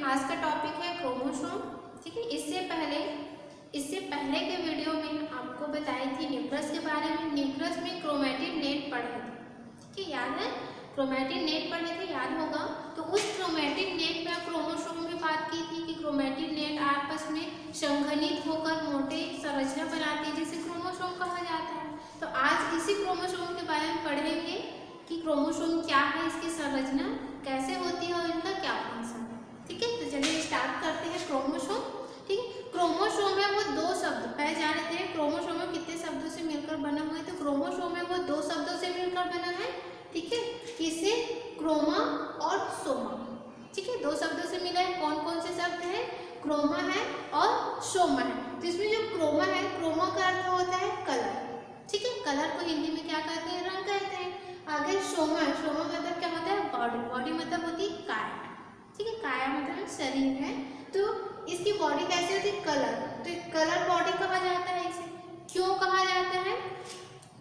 आज का टॉपिक है क्रोमोसोम। ठीक है, इससे पहले के वीडियो में आपको बताई थी न्यूक्लियस के बारे में। न्यूक्लियस में क्रोमैटिड नेट पढ़े थे। ठीक है, याद है? क्रोमैटिड नेट पढ़े थे, याद होगा। तो उस क्रोमैटिड नेट पर क्रोमोसोम में बात की थी कि क्रोमैटिड नेट आपस में संघनित होकर मोटे संरचना बनाती है जिसे क्रोमोसोम कहा जाता है। तो आज इसी क्रोमोसोम के बारे में पढ़ेंगे कि क्रोमोसोम क्या है, इसकी संरचना कैसे होती है और इनका क्या फंक्शन है। ठीक है, तो चलिए स्टार्ट करते हैं। क्रोमोसोम, ठीक है, क्रोमोसोम है वो दो शब्द, पहले जान लेते हैं क्रोमोसोम में कितने शब्दों से मिलकर बना हुआ है। तो क्रोमोसोम है वो दो शब्दों से मिलकर बना है। ठीक है, किसे? क्रोमा और सोमा। ठीक है, दो शब्दों से मिला है। कौन कौन से शब्द है? क्रोमा है और सोमा है। तो इसमें जो क्रोमा है, क्रोमा का अर्थ होता है कलर। ठीक है, कलर को हिंदी में क्या कहते हैं? रंग कहते हैं। आगे सोमा, सोमा मतलब क्या होता है? बॉडी। बॉडी मतलब होती है काया। ठीक है, काया मतलब शरीर है। तो इसकी बॉडी कैसे होती है? कलर। तो कलर बॉडी कहा जाता है इसे। क्यों कहा जाता है?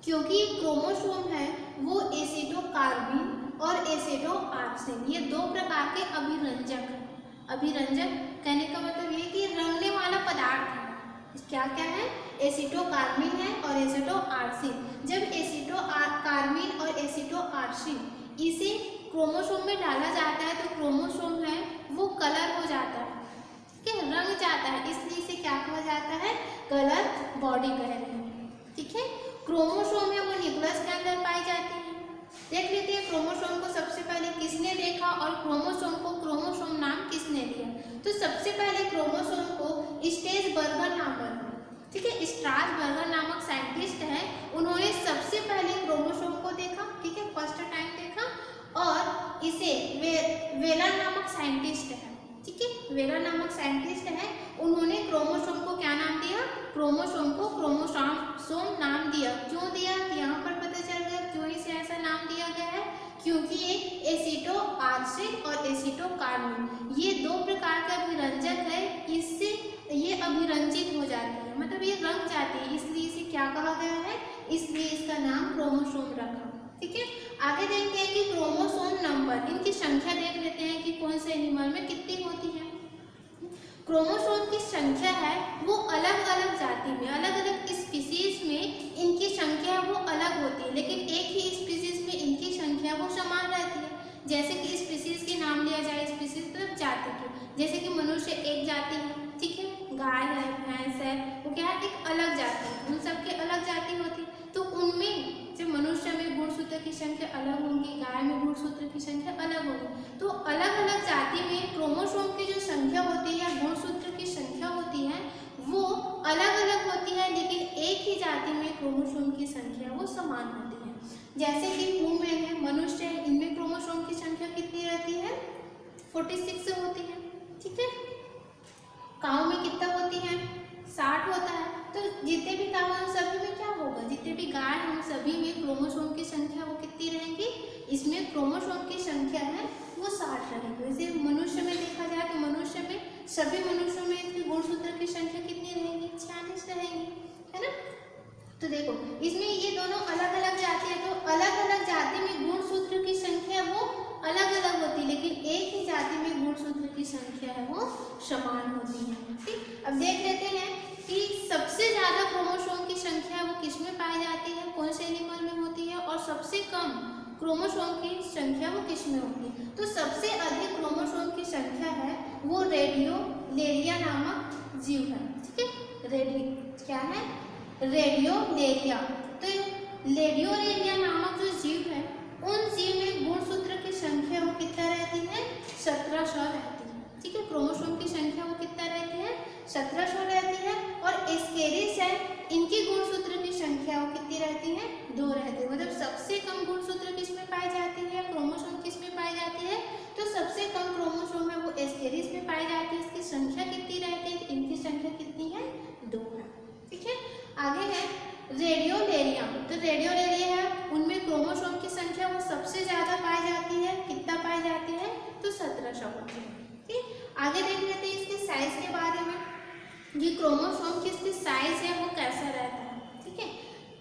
क्योंकि क्रोमोसोम है वो एसिडोकार्बन और एसिडोआर्सिन, ये दो प्रकार के अभिरंजक है। अभिरंजक कहने का मतलब ये कि रंगने वाला पदार्थ है। क्या क्या है? एसिडोकार्बन है और एसिडोआर्सिन। जब एसिडोकार्बन और एसिडोआर्सिन इसे क्रोमोसोम में डाला जाता है तो क्रोमोसोम है वो कलर हो जाता है। ठीक है, रंग जाता है, इसलिए इसे क्या कहा जाता है? कलर बॉडी कह रहे हैं। ठीक है, क्रोमोसोम है वो न्यूक्लियस के अंदर पाई जाती है। देख लेते हैं क्रोमोसोम को सबसे पहले किसने देखा और क्रोमोसोम को क्रोमोसोम नाम किसने दिया। तो सबसे पहले क्रोमोसोम को स्ट्रैसबर्गर नाम दिया। ठीक है, स्ट्रैसबर्गर नामक साइंटिस्ट है, उन्होंने सबसे पहले क्रोमोसोम को देखा। ठीक है, फर्स्ट टाइम देखा। और इसे वेलर नामक साइंटिस्ट है। ठीक है, वेलर नामक साइंटिस्ट है, उन्होंने क्रोमोसोम को क्या नाम दिया? क्रोमोसोम को क्रोमोसोम नाम दिया। क्यों दिया? यहाँ पर पता चल गया क्यों इसे ऐसा नाम दिया गया है। क्योंकि ये एसिडोआर्सिन और एसिडोकार्बन ये दो प्रकार के अभिरंजक है, इससे ये अभिरंजित हो जाती है, मतलब ये रंग जाती है, इसलिए इसे क्या कहा गया है? इसलिए इसका नाम क्रोमोसोम रखा। ठीक है, आगे देखते हैं कि क्रोमोसोम नंबर, इनकी संख्या देख लेते हैं कि कौन से एनिमल में कितनी होती है। क्रोमोसोम की संख्या है वो अलग अलग जाति में, अलग अलग स्पीसीज में इनकी संख्या वो अलग होती है, लेकिन एक ही स्पीसीज में इनकी संख्या वो समान रहती है। जैसे कि स्पीसीज के नाम लिया जाए, स्पीसीज मतलब जाति की, जैसे कि मनुष्य एक जाति है। ठीक है, गाय है, भैंस है, वो क्या है? एक अलग जाति है। उन सबके अलग जाति होती है। तो उनमें जब मनुष्य में गुणसूत्र की संख्या अलग होंगी, गाय में गुणसूत्र की संख्या अलग होगी। तो अलग अलग जाति में क्रोमोसोम की जो संख्या होती है या गुणसूत्र की संख्या होती है वो अलग अलग होती है, लेकिन एक ही जाति में क्रोमोसोम की संख्या वो समान होती है। जैसे कि ह्यूमन है, मनुष्य है, इनमें क्रोमोसोम की संख्या कितनी रहती है? 46 होती है। ठीक है, काऊ में कितना होती है? 60 होता है। तो जितने भी काऊ हैं सभी में क्या होगा? जितने भी गाय हैं सभी में क्रोमोसोम की संख्या वो कितनी रहेंगी? इसमें क्रोमोसोम की संख्या है वो 60 रहेगी। वैसे मनुष्य में देखा जाए तो मनुष्य में सभी मनुष्यों में इसकी गुणसूत्र की संख्या कितनी रहेगी? 46 रहेगी, है ना। तो देखो इसमें ये दोनों अलग अलग जाति है, तो अलग अलग जाति में गुणसूत्र की संख्या वो अलग अलग होती है, लेकिन एक ही जाति में गुणसूत्र की संख्या है वो समान होती है। ठीक, अब देख लेते हैं कि सबसे ज्यादा क्रोमोसोम की संख्या वो किसमें पाई जाती है, कौन से एनिमल में होती है, और सबसे कम क्रोमोसोम की संख्या वो किसमें होती है। तो सबसे अधिक क्रोमोसोम की संख्या है वो रेडियोलेरिया नामक जीव है। ठीक है, क्या है? रेडियोलेरिया। तो रेडियोलेरिया नामक जो जीव है उन जीव में गुणसूत्र की संख्या वो कितना रहती है? 1700 रहती है। ठीक है, क्रोमोसोम की संख्या वो कितना रहती है? 1700 रहती है। और एस्केरिस है, इनकी गुणसूत्र की संख्या वो कितनी रहती है? 2 रहती है। मतलब सबसे कम गुणसूत्र किसमें पाई जाती है, क्रोमोसोम किसमें पाई जाती है? तो सबसे कम क्रोमोसोम है वो एस्केरिस में पाई जाती है। इसकी संख्या कितनी रहती है? इनकी संख्या कितनी है? 2 है। ठीक है, आगे है रेडियोलेरिया। तो रेडियोलेरिया है, उनमें क्रोमोसोम की संख्या वो सबसे ज्यादा पाई जाती है। कितना पाई जाती है? तो 1700 होती है। ठीक, आगे देख लेते हैं इसके साइज के बारे में। ये क्रोमोसोम की इसकी साइज है वो कैसा रहता है। ठीक है,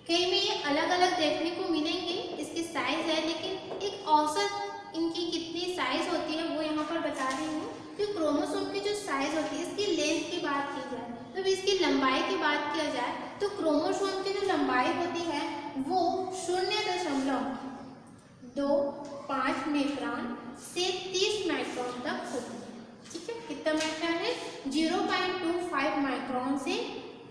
कई में ये अलग अलग देखने को मिलेंगे इसकी साइज है, लेकिन एक औसत इनकी कितनी साइज होती है वो यहाँ पर बता रही हूँ। कि क्रोमोसोम की जो साइज होती है, इसकी लेंथ की बात की जाए, तो इसकी लंबाई की बात किया जाए तो क्रोमोसोम की जो लंबाई होती है वो 0.25 माइक्रोन से 30 माइक्रोन तक होती है। ठीक है, कितना माइक्रोन है? 0.25 माइक्रोन से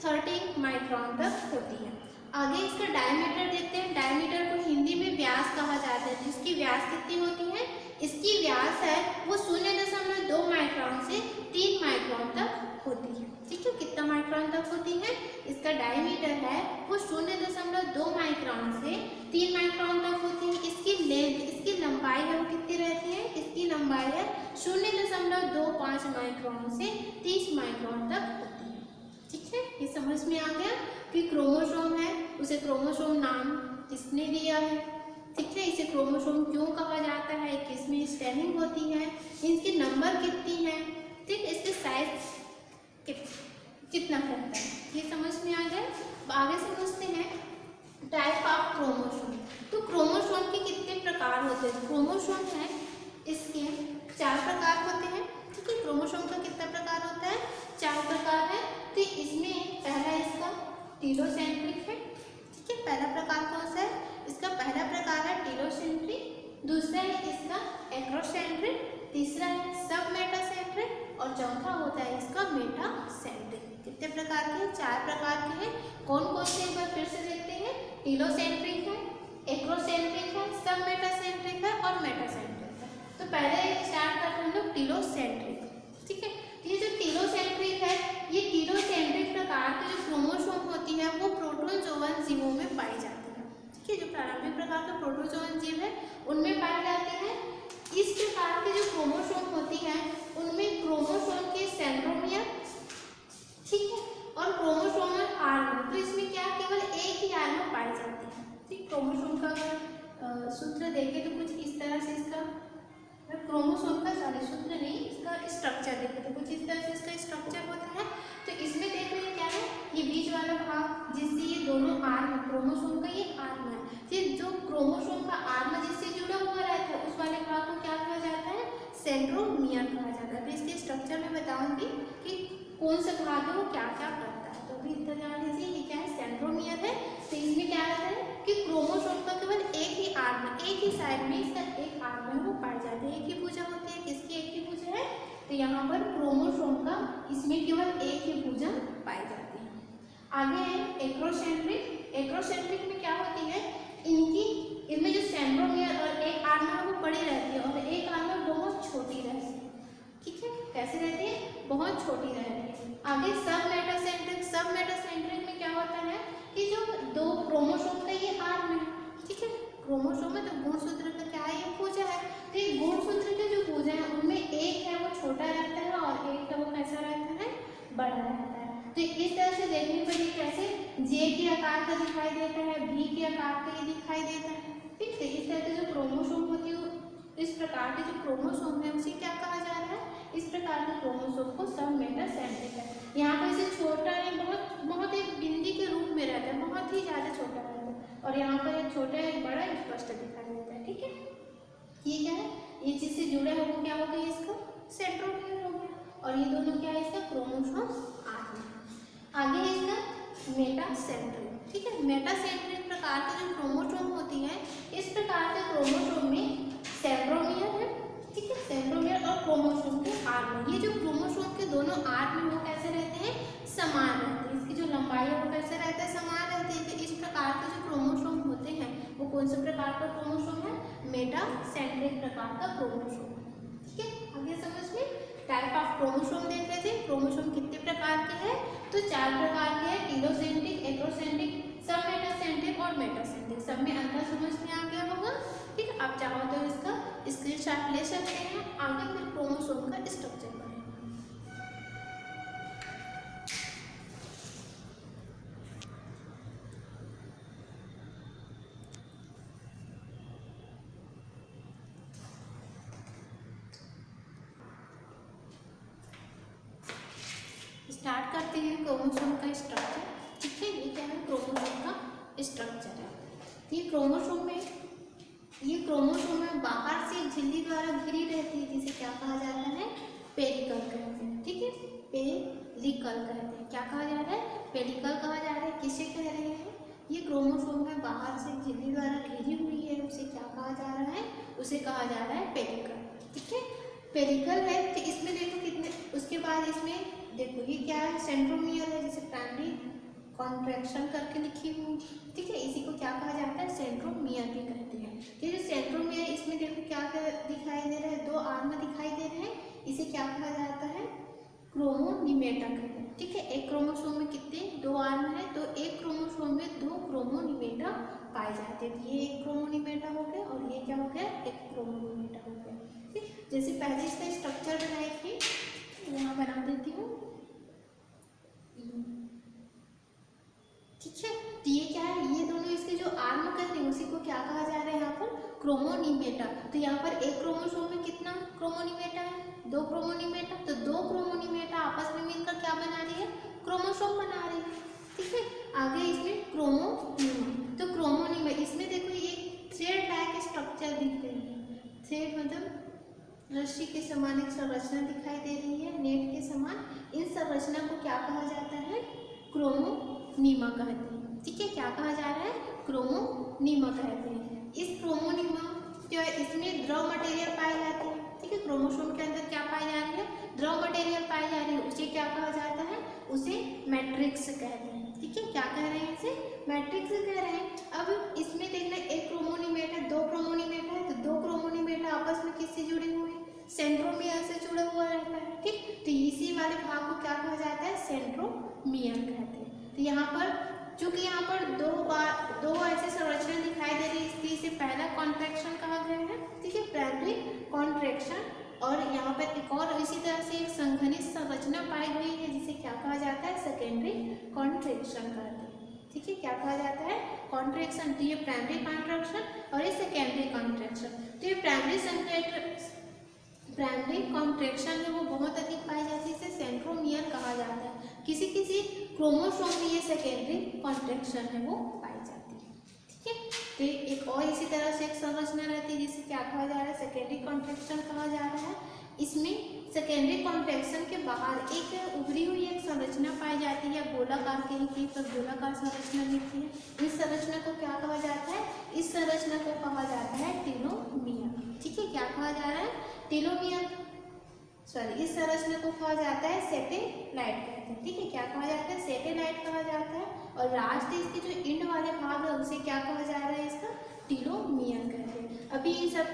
30 माइक्रोन तक होती है। आगे इसका डायमीटर देखते हैं। डायमीटर को हिंदी में व्यास कहा जाता है। जिसकी व्यास कितनी होती है? इसकी व्यास है वो 0.2 माइक्रोन से 3 माइक्रोन तक होती है। ठीक है, कितना माइक्रोन तक होती है? इसका डायमीटर है वो 0.2 माइक्रोन से 3 माइक्रोन तक होती है। इसकी लेंथ, इसकी लंबाई है वो कितनी रहती है? इसकी लंबाई है 0.25 माइक्रोन से 30 माइक्रोन तक होती है। ठीक है, ये समझ में आ गया कि क्रोमोसोम है उसे क्रोमोसोम नाम किसने दिया है। ठीक है, इसे क्रोमोसोम क्यों कहा जाता है, किसमें स्पेलिंग होती है, इनके नंबर कितनी है, ठीक, इसके साइज कितना करता है, ये समझ में आ गया। आगे समझते हैं टाइप ऑफ क्रोमोसोम। तो क्रोमोसोम के कितने प्रकार होते हैं? क्रोमोसोम है इसके 4 प्रकार होते हैं। ठीक है, क्रोमोसोम का कितना प्रकार होता है? 4 प्रकार है। तो इसमें पहला इसका टीलोसेंट्रिक है। ठीक है, पहला प्रकार कौन सा है? इसका पहला प्रकार है टीलोसेंट्रिक, दूसरा है इसका एक्रोसेंट्रिक, तीसरा है सब मेटासेंट्रिक और चौथा होता है इसका मेटासेंट्रिक। कितने प्रकार के? 4 प्रकार के हैं। कौन कौन से एक बार फिर से देखते हैं। टीलोसेंट्रिक है, एक्रोसेंट्रिक है, सब मेटासेंट्रिक है और मेटासेंट्रिक है। तो पहले स्टार्ट करते हैं हम लोग टीलोसेंट्रिक। ठीक है, ये जो टीलोसेंट्रिक है, ये टीलोसेंट्रिक प्रकार की जो क्रोमोसोम होती है वो प्रोटोजोअन जीवों में पाई जाती है। ठीक है, जो प्रारंभिक प्रकार का प्रोटोजोअन जीव है उनमें पाई जाती है। इस प्रकार की जो क्रोमोसोम होती है उनमें क्रोमोसोम के सेंट्रोमियर, ठीक है, और क्रोमोसोमल आर्म, तो इसमें क्या केवल एक ही आर्म पाई जाती है। ठीक, क्रोमोसोम का सूत्र देखें तो कुछ इस तरह से इसका क्रोमोसोम का सूत्र नहीं, इसका स्ट्रक्चर देखें तो कुछ इस तरह से इसका स्ट्रक्चर होता है। तो इसमें देख रहे हैं क्या है, ये बीच वाला भाग जिससे ये दोनों आर्म, क्रोमोसोम का ये आर्म है, फिर जो क्रोमोसोम का आर्म जिससे जुड़ा हुआ रहता है उस वाले भाग को क्या कहा जाता है? सेंट्रोमियर कहा जाता है। तो इसके स्ट्रक्चर में बताऊंगी कि कौन सा भाग है वो क्या क्या करता है। तो अभी इतना जान लीजिए ये क्या है, सेंट्रोमियर है। तो इसमें क्या रहता है कि क्रोमोसोम का केवल एक ही आर्म, एक ही साइड में इसका एक आर्म है वो पाई जाती है। एक ही भुजा होती है। किसकी एक ही भुजा है? तो यहाँ पर क्रोमोसोम का इसमें केवल एक ही भुजा पाई जाती है। आगे है एक्रोसेंट्रिक। एक्रोसेंट्रिक में क्या होती है, इनमें जो सेंट्रोमियर और एक आर्म है वो बड़ी रहती है और एक आर्म बहुत छोटी रहती है। ठीक है, कैसे रहती है? बहुत छोटी रहती है। आगे सब मेटासेंट्रिक। सब मेटासेंट्रिक में क्या होता है कि जो दो क्रोमोसोम का ये आर्म है, ठीक है, क्रोमोसोम में तो गुणसूत्र का क्या है, ये भुजा है। तो ये गुणसूत्र के जो भुजा है उनमें एक है वो छोटा रहता है और एक है वो कैसा रहता है, बड़ा रहता है। तो इस तरह से देखने पर ये कैसे जे के आकार का दिखाई देता है, भी के आकार का ये दिखाई देता है। ठीक है, इस तरह के जो क्रोमोसोम होती है, इस प्रकार के जो क्रोमोसोम है उसे क्या कहा जा रहा है? इस प्रकार के क्रोमोसोम को सब मेटासेंट्रिक है। यहाँ पर इसे छोटा है, बहुत एक बिंदी के रूप में रहता है, बहुत ही ज़्यादा छोटा रहता है, और यहाँ पर एक छोटा एक बड़ा स्पष्ट दिखाई देता है। ठीक है, ये क्या है, ये चीज से जुड़े हो क्या हो गया, इसका सेंट्रोमियर हो गया, और ये दोनों क्या है, इसका क्रोमोसोम आर्म। आगे है इसका मेटासेंट्रिक। ठीक है, मेटासेंट्रिक प्रकार का जो क्रोमोसोम होती है, इस प्रकार के क्रोमोसोम में सेंट्रोमियर है, ठीक है, सेंट्रोमियर और क्रोमोसोम के आर्म। ये जो क्रोमोसोम के दोनों आर्म है वो कैसे रहते हैं, समान रहते हैं। इसकी जो लंबाई है वो कैसे रहता है, समान रहती है। तो इस प्रकार के जो क्रोमोसोम होते हैं वो कौन से प्रकार का क्रोमोसोम है, मेटासेंट्रिक प्रकार का क्रोमोसोम। ठीक है, आगे समझ में टाइप ऑफ क्रोमोसोम देख रहे थे। क्रोमोसोम कितने प्रकार के हैं, तो 4 प्रकार के हैं, टीलोसेंट्रिक, एक्रोसेंट्रिक, सब मेटासेंट्रिक और मेटासेंट्रिक। सब में अंतर समझ में आ गया होगा। ठीक है, आप चाहो तो इसका स्क्रीनशॉट ले सकते हैं। आगे फिर क्रोमोसोम का स्ट्रक्चर करें। स्टार्ट करते हैं क्रोमोसोम का स्ट्रक्चर। ठीक है, ये क्या है, क्रोमोसोम का स्ट्रक्चर है। ये क्रोमोसोम में बाहर से एक झिल्ली द्वारा घिरी रहती है, जिसे क्या कहा जाता है, पेरिक्लोम। पेडिकल कहते हैं। क्या कहा जा रहा है? पेडिकल कहा जा रहा है। किसे कह रहे हैं? ये क्रोमोसोम है बाहर से झिल्ली द्वारा घेरी हुई है, उसे क्या कहा जा रहा है? उसे कहा जा रहा है पेडिकल। ठीक है, पेडिकल है। तो इसमें देखो कितने, उसके बाद इसमें देखो ये क्या है? सेंट्रोमियर है, जिसे प्राइमरी कॉन्ट्रैक्शन करके लिखी हुई। ठीक है, इसी को क्या कहा जाता है? सेंट्रोमियर भी कहते हैं। ये जो सेंट्रोमियर, इसमें देखो क्या दिखाई दे रहा है? 2 आर्म दिखाई दे रहे हैं। इसे क्या कहा जाता है? क्रोमोनिमेटा कहते हैं। ठीक है, एक क्रोमोसोम में कितने? 2 आर्म है, तो एक क्रोमोसोम में 2 क्रोमोनिमेटा पाए जाते हैं। ये एक क्रोमोनिमेटा हो गया और ये क्या हो गया? एक क्रोमोनिमेटा हो गया। ठीक, जैसे पहले इसका स्ट्रक्चर बनाई थी, यहाँ बना देती हूँ। ठीक है, तो ये क्या है? ये दोनों इसके जो आर्म कहते हैं उसी को क्या कहा जा रहा है यहाँ पर? क्रोमोनिमेटा। तो यहाँ पर एक क्रोमोसोम में कितना क्रोमोनिमेटा है? 2 क्रोमोनिमेटा। तो 2 क्रोमोनिमेटा आपस में मिलकर क्या बना रही है? क्रोमोसोम बना रही है। ठीक है, आगे इसमें क्रोमोनिमा। तो क्रोमोनिमा, इसमें देखो ये थ्रेड लाइक स्ट्रक्चर दिख रही है। थ्रेड मतलब रस्सी के समान एक संरचना दिखाई दे रही है, नेट के समान। इन संरचना को क्या कहा जाता है? क्रोमोनिमा कहते हैं। ठीक है, क्या कहा जा रहा है? क्रोमोनिमा कहते हैं। इस क्रोमोनिमा जो है, इसमें द्रव मटेरियल पाए जाते हैं। ठीक है, क्रोमोसोम के अंदर क्या पाई जा रही है? द्रव मटेरियल पाई जा रही है। उसे क्या कहा जाता है? उसे मैट्रिक्स कहते हैं। ठीक है, क्या कह रहे हैं? इसे मैट्रिक्स कह रहे हैं। अब इसमें देखना, एक क्रोमोनिमेटा, 2 क्रोमोनिमेटा है, तो 2 क्रोमोनिमेटा आपस में किससे जुड़े हुए हैं? सेंट्रोमियर से जुड़ा हुआ रहता है। ठीक, तो इसी वाले भाग को क्या कहा जाता है? सेंट्रोमियर कहते हैं। तो यहाँ पर चूंकि यहाँ पर 2 ऐसे संरचना दिखाई दे रही है, इसे पहला कॉन्ट्रैक्शन कहा गया है। ठीक है, प्राइमरी कॉन्ट्रैक्शन। और यहाँ पर एक और इसी तरह से एक संघनित संरचना पाई गई है, जिसे क्या कहा जाता है? सेकेंडरी कॉन्ट्रैक्शन कहते हैं। ठीक है, क्या कहा जाता है? कॉन्ट्रैक्शन। तो ये प्राइमरी कॉन्ट्रैक्शन और ये सेकेंडरी कॉन्ट्रैक्शन। तो ये प्राइमरी कॉन्ट्रैक्शन है वो बहुत अधिक पाई जाती है, इसे सेंट्रोमियर कहा जाता है। किसी किसी क्रोमोसोम में ये सेकेंडरी कॉन्ट्रैक्शन है वो पाई जाती है। ठीक है, तो एक और इसी तरह से एक संरचना रहती है, जिसे क्या कहा जा रहा है? सेकेंडरी कॉन्ट्रैक्शन कहा जा रहा है। इसमें सेकेंडरी कॉन्ट्रैक्शन के बाहर एक उभरी हुई एक संरचना पाई जाती है, गोलाकार कहीं पर गोलाकार संरचना दिखती है। इस संरचना को क्या कहा जाता है? इस संरचना को कहा जाता है टेलोमियर। ठीक है, क्या कहा जा रहा है? टेलोमियर। सॉरी, इस संरचना को कहा जाता है सैटेलाइट कहते हैं। ठीक है, क्या कहा जाता है? सैटेलाइट कहा जाता है। और लास्ट इसके जो इंड वाले भाग है उसे क्या कहा जा रहा है? इसका टेलोमियर कहते हैं। अभी इन सब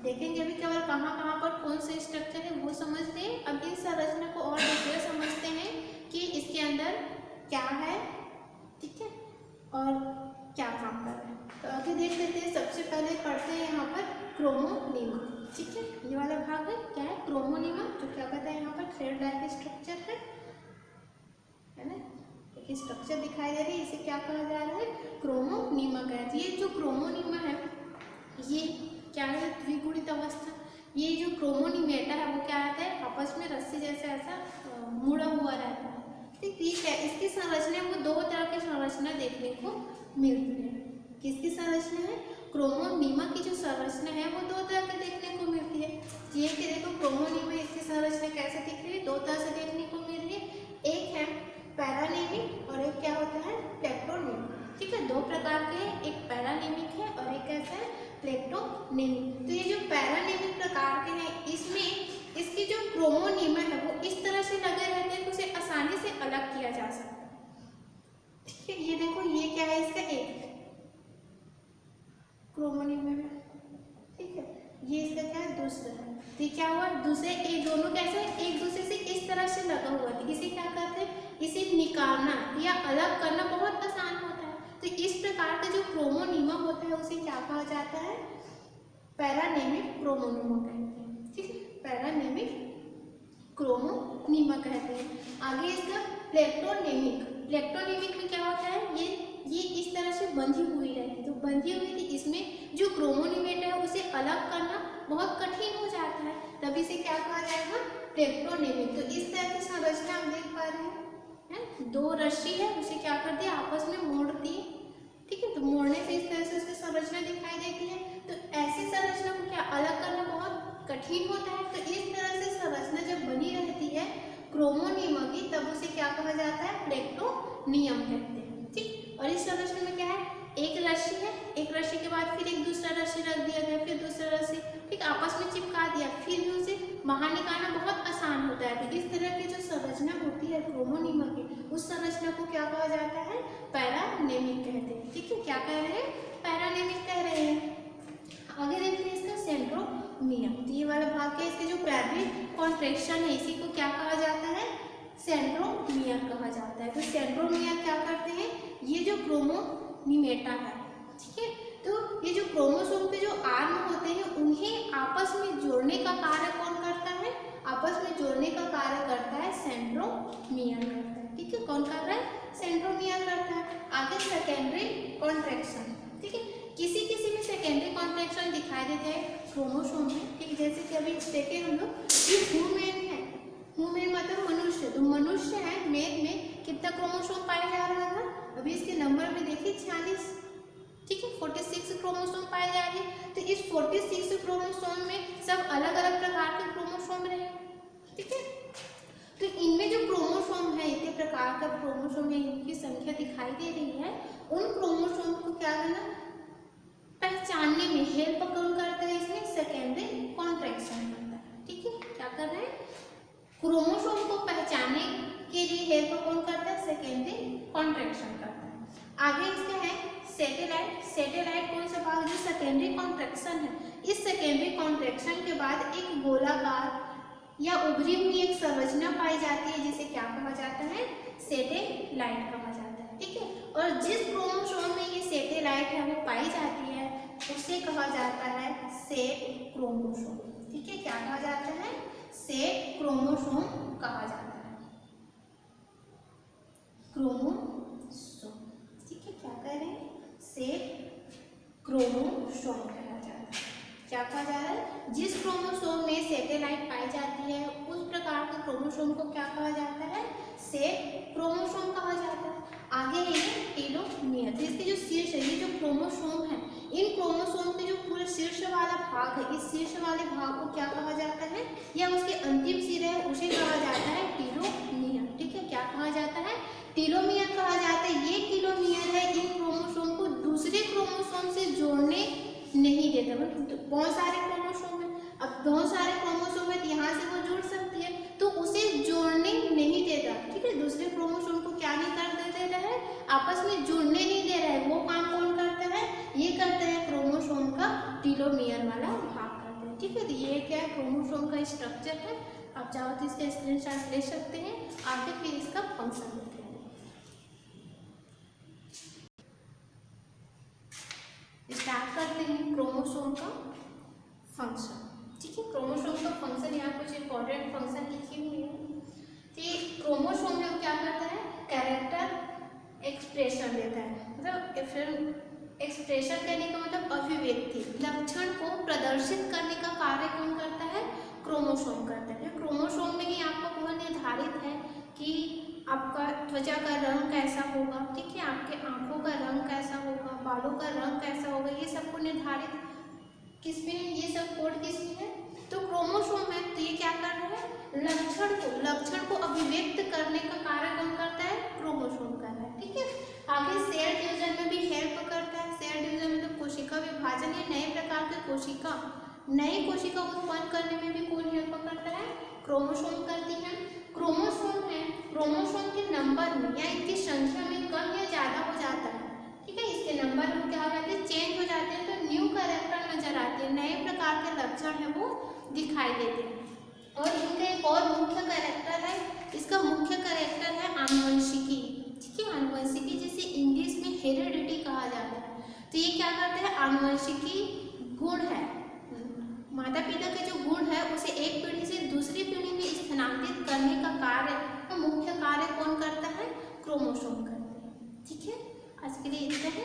देखेंगे, अभी केवल कहाँ पर कौन सा स्ट्रक्चर है वो समझते हैं। अब इस संरचना को और डिटेल समझते हैं कि इसके अंदर क्या है। ठीक है, और क्या काम कर रहा है। तो आगे देख लेते हैं। सबसे पहले पढ़ते हैं यहाँ पर क्रोमोनिमा। ठीक है, ये वाला भाग है क्या है? क्रोमोनिमा, जो क्या कहता है? यहाँ पर थ्रेड लाइक स्ट्रक्चर है ना, एक स्ट्रक्चर दिखाई दे रही है, इसे क्या कहा जा रहा है? क्रोमोनिमा कहते हैं। ये जो क्रोमोनिमा है ये क्या है? द्विगुणित अवस्था। ये जो क्रोमोनिमेटा है वो क्या रहता है? आपस में रस्सी जैसे ऐसा मुड़ा हुआ रहता है। ठीक है, इसकी संरचना वो 2 तरह की संरचना देखने को मिलती है। किसकी संरचना है? क्रोमोनिमा की जो संरचना है वो 2 तरह की देखने को मिलती है। ये कि देखो क्रोमोनिमा, इसकी संरचना कैसे दिख रही है? 2 तरह से देखने को मिल रही है। एक है पैरानेमिक और एक क्या होता है? प्लेक्टोनेमिक। ठीक है, 2 प्रकार के हैं, एक पैरानेमिक है और एक कैसा है? प्लेक्टोनेमिक। तो ये जो पैरानेमिक प्रकार के हैं, इसमें इसकी जो क्रोमोनिमा है वो इस तरह से लगे रहते हैं कि उसे आसानी से अलग किया जा सकता है। ठीक है, ये देखो, ये क्या है? इसका एक क्रोमोनिमा है। ठीक है, ये इसका क्या है? दूसरा है। तो क्या हुआ? दूसरे एक दोनों कैसे एक दूसरे से इस तरह से लगा हुआ है। इसे क्या कहते हैं? इसे निकालना या अलग करना बहुत आसान होता है। तो इस प्रकार का जो क्रोमोनिमा होता है उसे क्या कहा जाता है? पैरानेमिक क्रोमोनिमा कहते हैं। ठीक है, पैरानेमिक क्रोमोनिमा कहते हैं। आगे इसका प्लेक्टोनेमिक। प्लेक्टोनेमिक में क्या होता है? ये इस तरह से बंधी हुई रहती है। तो बंधी हुई थी, इसमें जो क्रोमोनिमेटा है उसे अलग करना बहुत कठिन हो जाता है, तभी इसे क्या कहा जाएगा? प्लेक्टोनेमिक। तो इस तरह की संरचना हम देख पा रहे हैं। 2 रस्सी है, उसे क्या कर दिया? आपस में मोड़ दी। ठीक है, तो मोड़ने से इस तरह से उसकी संरचना दिखाई देती है। तो ऐसी संरचना को क्या अलग करना बहुत कठिन होता है। तो इस तरह से संरचना जब बनी रहती है क्रोमोनिम होगी तब उसे क्या कहा जाता है, प्लेक्टोनियम कहते हैं। ठीक, और इस संरचना में क्या है, एक रस्सी है, एक रस्सी के बाद फिर एक दूसरा रस्सी रख दिया गया, फिर दूसरा रस्सी, ठीक, आपस में चिपका दिया, फिर भी उसे बाहर निकालना बहुत आसान होता है। तो इस तरह की जो संरचना होती है क्रोमोनिमा की, उस संरचना को क्या कहा जाता है, पैरानेमिक कहते हैं। ठीक है, क्या कह रहे हैं, पैरानेमिक कह रहे हैं। आगे देखते हैं इसका सेंट्रोमियर। तो ये वाला भाग है, इसके जो प्राइमरी कॉन्ट्रैक्शन है इसी को क्या कहा जाता है, सेंट्रोमियर कहा जाता है। तो सेंट्रोमियर क्या करते हैं, ये जो क्रोमोनिमेटा है, ठीक है, तो ये जो क्रोमोसोम के जो आर्म होते हैं उन्हें आपस में जोड़ने का कार्य कौन करता है, आपस में जोड़ने का कार्य करता है सेंट्रोमियर करता है। ठीक है, कौन कर रहा है, सेंट्रोमियर करता है। आगे सेकेंडरी कॉन्ट्रैक्शन, ठीक है, किसी किसी में सेकेंडरी कॉन्ट्रैक्शन दिखाई देते हैं क्रोमोसोम में। ठीक, जैसे कि अभी देखें हम लोग कि ह्यूमन है, ह्यूमन मतलब मनुष्य, तो मनुष्य है, मेल में कितना क्रोमोसोम पाया जा रहा था, अभी इसके नंबर में देखिए 46, ठीक है, 46 क्रोमोसोम पाए जा रहे हैं। तो इस 46 क्रोमोसोम में सब अलग अलग प्रकार के क्रोमोसोम रहे, ठीक है, तो इनमें जो क्रोमोसोम है, इतने प्रकार का क्रोमोसोम है, इनकी संख्या दिखाई दे रही है, उन क्रोमोसोम को क्या करना, पहचानने में हेल्प कौन करता है, इसमें सेकेंडरी कॉन्ट्रैक्शन करता है। ठीक है, क्या कर रहे हैं, क्रोमोसोम को पहचानने के लिए हेल्प कौन करता है, सेकेंडरी कॉन्ट्रैक्शन करता है। आगे इसका है सैटेलाइट। सैटेलाइट कौन सा भाग, जो सेकेंडरी कॉन्ट्रैक्शन है, इस सेकेंडरी कॉन्ट्रैक्शन के बाद एक गोलाकार या उभरी हुई एक संरचना पाई जाती है जिसे क्या कहा जाता है, सैटेलाइट कहा जाता है। ठीक है, और जिस क्रोमोसोम में ये सैटेलाइट है वो पाई जाती है उसे कहा जाता है सेट क्रोमोसोम। ठीक है, क्या कहा जाता है, सेट क्रोमोसोम कहा जाता है, क्रोमोसोम। ठीक है, क्या कह रहे हैं, सेट क्रोमोसोम कहा जाता है। क्या कहा जा रहा है, जिस क्रोमोसोम में सैटेलाइट पाई जाती है उस प्रकार के क्रोमोसोम को क्या कहा जाता है, सेट क्रोमोसोम कहा जाता है। आगे है ये टेलोमियर। तो इसके जो शीर्ष है, ये जो क्रोमोसोम है, इन क्रोमोसोम के जो पूरे शीर्ष वाला भाग है, इस शीर्ष वाले भाग को क्या कहा जाता है, या उसके अंतिम सिरे है उसे कहा जाता है टेलोमियर। ठीक है, क्या कहा जाता है, टेलोमियर कहा जाता है। ये टेलोमियर है इन क्रोमोसोम को दूसरे क्रोमोसोम से जोड़ने नहीं देता। मतलब बहुत सारे क्रोमोसोम है, अब बहुत सारे क्रोमोसोम है, यहाँ से वो जुड़ सकती है तो उसे जोड़ने नहीं देता। ठीक है, दूसरे क्रोमोसोम को क्या नहीं कर दे रहा है, आपस में जुड़ने नहीं दे रहा है। वो काम कौन करता है, ये करता है क्रोमोसोम का टेलोमियर वाला भाग करता है। ठीक है, तो ये क्या है, क्रोमोसोम का स्ट्रक्चर है। आप चाहो तो इसका स्क्रीनशॉट ले सकते हैं। आगे फिर इसका फंक्शन देखते हैं। स्टार्ट करते हैं क्रोमोसोम का फंक्शन। ठीक है, क्रोमोसोम का फंक्शन, यहाँ कुछ इंपॉर्टेंट फंक्शन लिखी हुई है। तो क्रोमोसोम जो क्या करता है, कैरेक्टर एक्सप्रेशन देता है, मतलब एक्सप्रेशन करने का मतलब अभिव्यक्ति, लक्षण को प्रदर्शित करने का कार्य कौन करता है, क्रोमोसोम करता है। क्रोमोसोम में ही आपको वह निर्धारित है कि आपका त्वचा का रंग कैसा होगा, ठीक है, आपके आंखों का रंग कैसा होगा, बालों का रंग कैसा होगा, ये सबको निर्धारित किसमें है, ये सब कोड किसमें है, तो क्रोमोसोम है। तो ये क्या कर रहा है, लक्षण को अभिव्यक्त करने का कार्य कौन करता है, क्रोमोसोम कर रहा है। ठीक है, आगे सेल डिवीजन में भी हेल्प करता है। सेल डिवीजन में तो कोशिका विभाजन या नए प्रकार के नई कोशिका उत्पन्न करने में भी कौन हेल्प करता है, क्रोमोसोम करती है। क्रोमोसोम है, क्रोमोसोम के नंबर में या इनकी संख्या में कम या ज्यादा हो जाता है। ठीक है, इसके नंबर में क्या हो जाते हैं, चेंज हो जाते हैं, तो न्यू कैरेक्टर नजर आते हैं, नए प्रकार के लक्षण है वो दिखाई देते हैं। और इनका एक और मुख्य कैरेक्टर है, इसका मुख्य कैरेक्टर है आनुवंशिकी। ठीक है, आनुवंशिकी जिसे इंग्लिश में हेरिडिटी कहा जाता है। तो ये क्या करता है, आनुवंशिकी गुण है, माता पिता के जो गुण है उसे एक पीढ़ी से दूसरी पीढ़ी में स्थानांतरित करने का कार्य, मुख्य कार्य कौन करता है, क्रोमोसोम करता है। ठीक है, आज के लिए इतना है।